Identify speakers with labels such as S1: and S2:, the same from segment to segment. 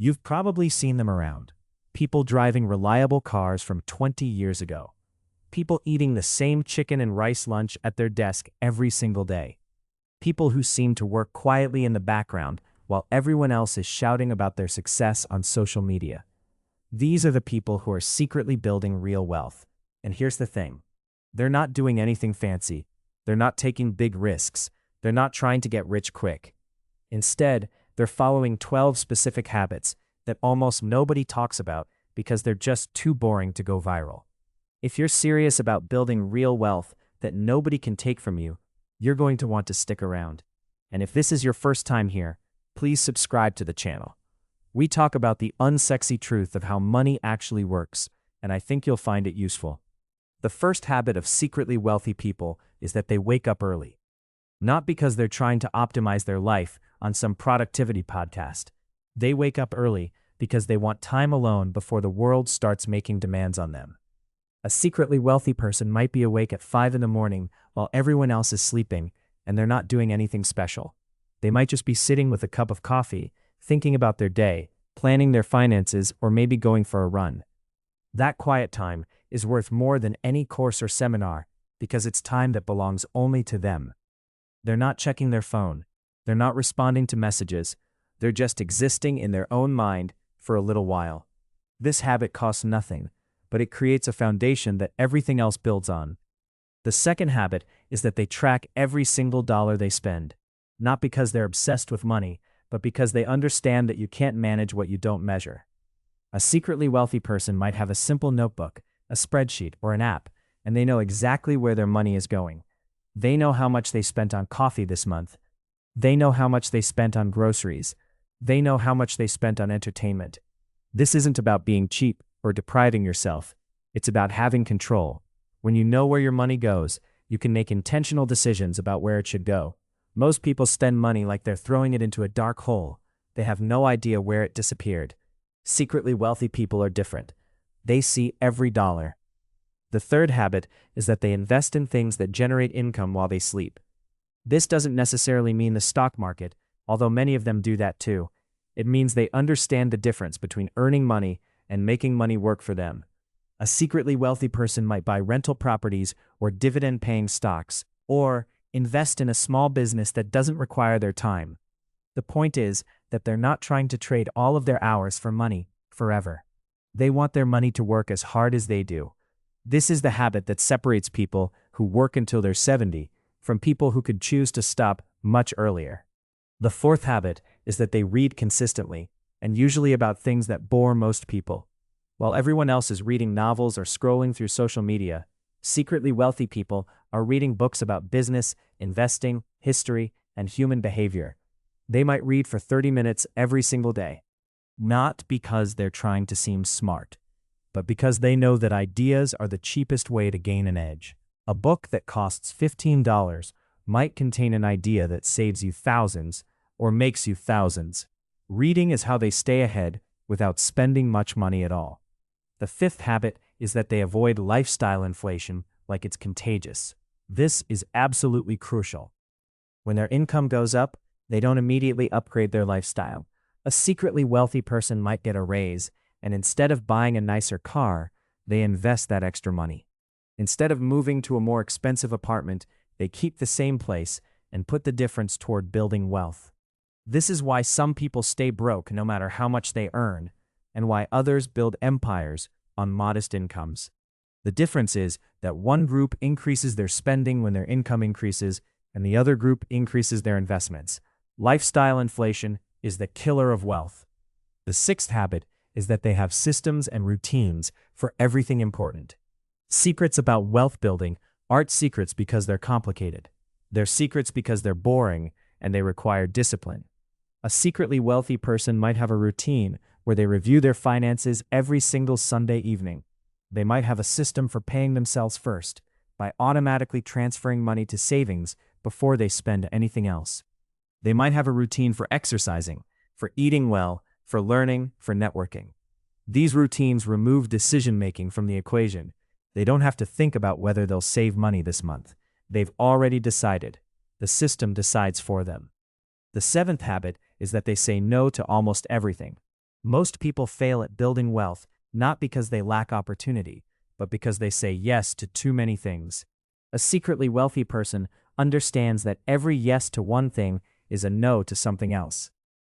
S1: You've probably seen them around. People driving reliable cars from 20 years ago. People eating the same chicken and rice lunch at their desk every single day. People who seem to work quietly in the background while everyone else is shouting about their success on social media. These are the people who are secretly building real wealth. And here's the thing. They're not doing anything fancy. They're not taking big risks. They're not trying to get rich quick. Instead, they're following 12 specific habits that almost nobody talks about because they're just too boring to go viral. If you're serious about building real wealth that nobody can take from you, you're going to want to stick around. And if this is your first time here, please subscribe to the channel. We talk about the unsexy truth of how money actually works, and I think you'll find it useful. The first habit of secretly wealthy people is that they wake up early. Not because they're trying to optimize their life on some productivity podcast. They wake up early because they want time alone before the world starts making demands on them. A secretly wealthy person might be awake at 5 in the morning while everyone else is sleeping, and they're not doing anything special. They might just be sitting with a cup of coffee, thinking about their day, planning their finances, or maybe going for a run. That quiet time is worth more than any course or seminar because it's time that belongs only to them. They're not checking their phone. They're not responding to messages. They're just existing in their own mind for a little while. This habit costs nothing, but it creates a foundation that everything else builds on. The second habit is that they track every single dollar they spend, not because they're obsessed with money, but because they understand that you can't manage what you don't measure. A secretly wealthy person might have a simple notebook, a spreadsheet, or an app, and they know exactly where their money is going. They know how much they spent on coffee this month. They know how much they spent on groceries. They know how much they spent on entertainment. This isn't about being cheap or depriving yourself. It's about having control. When you know where your money goes, you can make intentional decisions about where it should go. Most people spend money like they're throwing it into a dark hole. They have no idea where it disappeared. Secretly wealthy people are different. They see every dollar. The third habit is that they invest in things that generate income while they sleep. This doesn't necessarily mean the stock market, although many of them do that too. It means they understand the difference between earning money and making money work for them. A secretly wealthy person might buy rental properties or dividend-paying stocks, or invest in a small business that doesn't require their time. The point is that they're not trying to trade all of their hours for money forever. They want their money to work as hard as they do. This is the habit that separates people who work until they're 70 from people who could choose to stop much earlier. The fourth habit is that they read consistently, and usually about things that bore most people. While everyone else is reading novels or scrolling through social media, secretly wealthy people are reading books about business, investing, history, and human behavior. They might read for 30 minutes every single day. Not because they're trying to seem smart, but because they know that ideas are the cheapest way to gain an edge. A book that costs $15 might contain an idea that saves you thousands or makes you thousands. Reading is how they stay ahead without spending much money at all. The fifth habit is that they avoid lifestyle inflation like it's contagious. This is absolutely crucial. When their income goes up, they don't immediately upgrade their lifestyle. A secretly wealthy person might get a raise, and instead of buying a nicer car, they invest that extra money. Instead of moving to a more expensive apartment, they keep the same place and put the difference toward building wealth. This is why some people stay broke no matter how much they earn, and why others build empires on modest incomes. The difference is that one group increases their spending when their income increases, and the other group increases their investments. Lifestyle inflation is the killer of wealth. The sixth habit is that they have systems and routines for everything important. Secrets about wealth building aren't secrets because they're complicated. They're secrets because they're boring and they require discipline. A secretly wealthy person might have a routine where they review their finances every single Sunday evening. They might have a system for paying themselves first by automatically transferring money to savings before they spend anything else. They might have a routine for exercising, for eating well, for learning, for networking. These routines remove decision-making from the equation. They don't have to think about whether they'll save money this month. They've already decided. The system decides for them. The seventh habit is that they say no to almost everything. Most people fail at building wealth not because they lack opportunity, but because they say yes to too many things. A secretly wealthy person understands that every yes to one thing is a no to something else.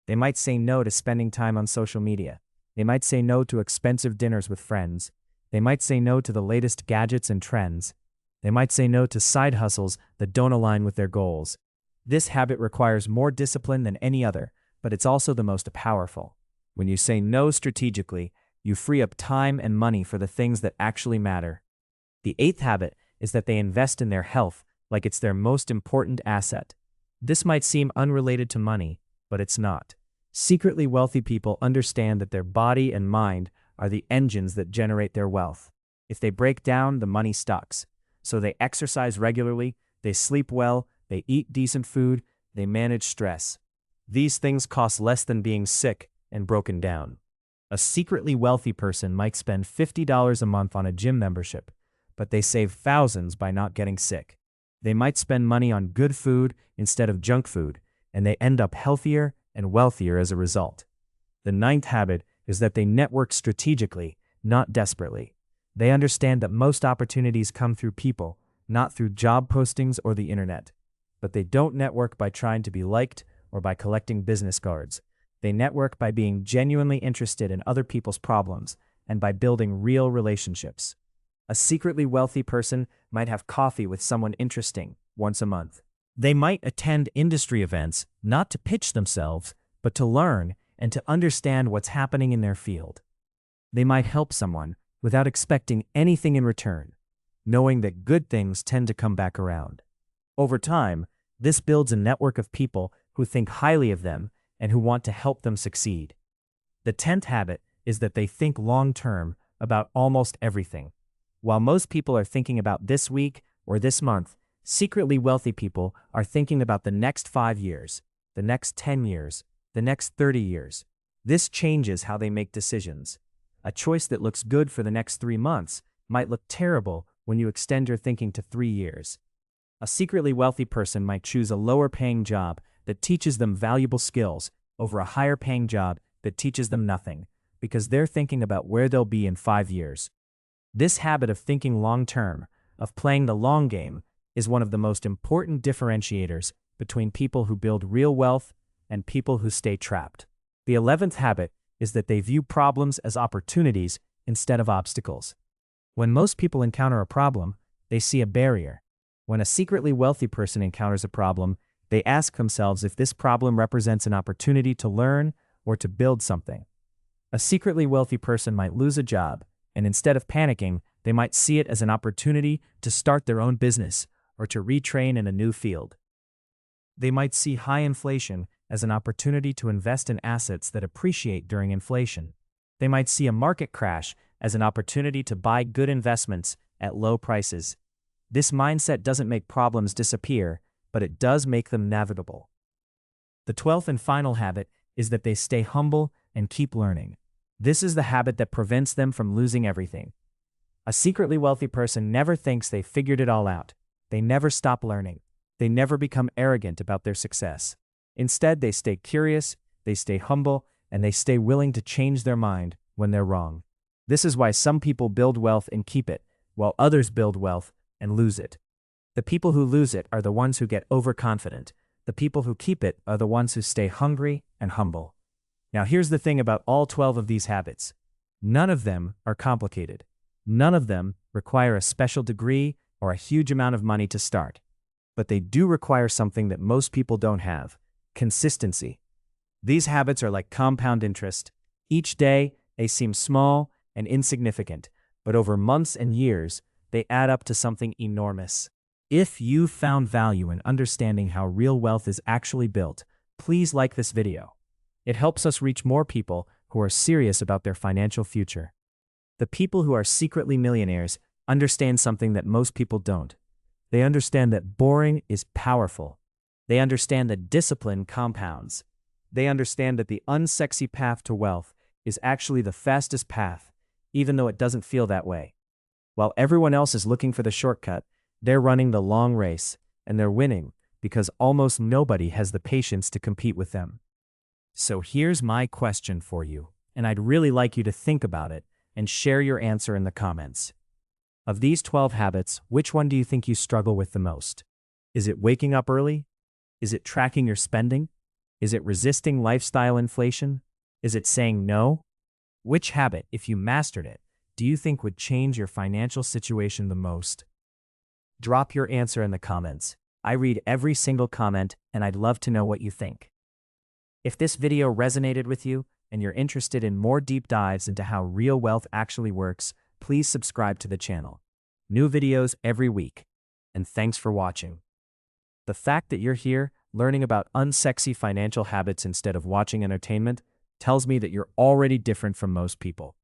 S1: They might say no to spending time on social media. They might say no to expensive dinners with friends. They might say no to the latest gadgets and trends. They might say no to side hustles that don't align with their goals. This habit requires more discipline than any other, but it's also the most powerful. When you say no strategically, you free up time and money for the things that actually matter. The eighth habit is that they invest in their health like it's their most important asset. This might seem unrelated to money, but it's not. Secretly wealthy people understand that their body and mind are the engines that generate their wealth. If they break down, the money stops. So they exercise regularly, they sleep well, they eat decent food, they manage stress. These things cost less than being sick and broken down. A secretly wealthy person might spend $50 a month on a gym membership, but they save thousands by not getting sick. They might spend money on good food instead of junk food, and they end up healthier and wealthier as a result. The ninth habit is that they network strategically, not desperately. They understand that most opportunities come through people, not through job postings or the internet. But they don't network by trying to be liked or by collecting business cards. They network by being genuinely interested in other people's problems and by building real relationships. A secretly wealthy person might have coffee with someone interesting once a month. They might attend industry events not to pitch themselves, but to learn and to understand what's happening in their field. They might help someone without expecting anything in return, knowing that good things tend to come back around. Over time, this builds a network of people who think highly of them and who want to help them succeed. The 10th habit is that they think long-term about almost everything. While most people are thinking about this week or this month, secretly wealthy people are thinking about the next 5 years, the next 10 years, the next 30 years. This changes how they make decisions. A choice that looks good for the next 3 months might look terrible when you extend your thinking to 3 years. A secretly wealthy person might choose a lower-paying job that teaches them valuable skills over a higher-paying job that teaches them nothing, because they're thinking about where they'll be in 5 years. This habit of thinking long-term, of playing the long game, is one of the most important differentiators between people who build real wealth and people who stay trapped. The 11th habit is that they view problems as opportunities instead of obstacles. When most people encounter a problem, they see a barrier. When a secretly wealthy person encounters a problem, they ask themselves if this problem represents an opportunity to learn or to build something. A secretly wealthy person might lose a job, and instead of panicking, they might see it as an opportunity to start their own business or to retrain in a new field. They might see high inflation as an opportunity to invest in assets that appreciate during inflation. They might see a market crash as an opportunity to buy good investments at low prices. This mindset doesn't make problems disappear, but it does make them navigable. The 12th and final habit is that they stay humble and keep learning. This is the habit that prevents them from losing everything. A secretly wealthy person never thinks they've figured it all out. They never stop learning. They never become arrogant about their success. Instead, they stay curious, they stay humble, and they stay willing to change their mind when they're wrong. This is why some people build wealth and keep it, while others build wealth and lose it. The people who lose it are the ones who get overconfident. The people who keep it are the ones who stay hungry and humble. Now here's the thing about all 12 of these habits. None of them are complicated. None of them require a special degree or a huge amount of money to start. But they do require something that most people don't have: consistency. These habits are like compound interest. Each day, they seem small and insignificant, but over months and years, they add up to something enormous. If you found value in understanding how real wealth is actually built, please like this video. It helps us reach more people who are serious about their financial future. The people who are secretly millionaires understand something that most people don't. They understand that boring is powerful. They understand that discipline compounds. They understand that the unsexy path to wealth is actually the fastest path, even though it doesn't feel that way. While everyone else is looking for the shortcut, they're running the long race, and they're winning because almost nobody has the patience to compete with them. So here's my question for you. and I'd really like you to think about it and share your answer in the comments. Of these 12 habits, which one do you think you struggle with the most? Is it waking up early? Is it tracking your spending? Is it resisting lifestyle inflation? Is it saying no? Which habit, if you mastered it, do you think would change your financial situation the most? Drop your answer in the comments. I read every single comment, and I'd love to know what you think. If this video resonated with you and you're interested in more deep dives into how real wealth actually works, please subscribe to the channel. New videos every week. And thanks for watching. The fact that you're here learning about unsexy financial habits instead of watching entertainment tells me that you're already different from most people.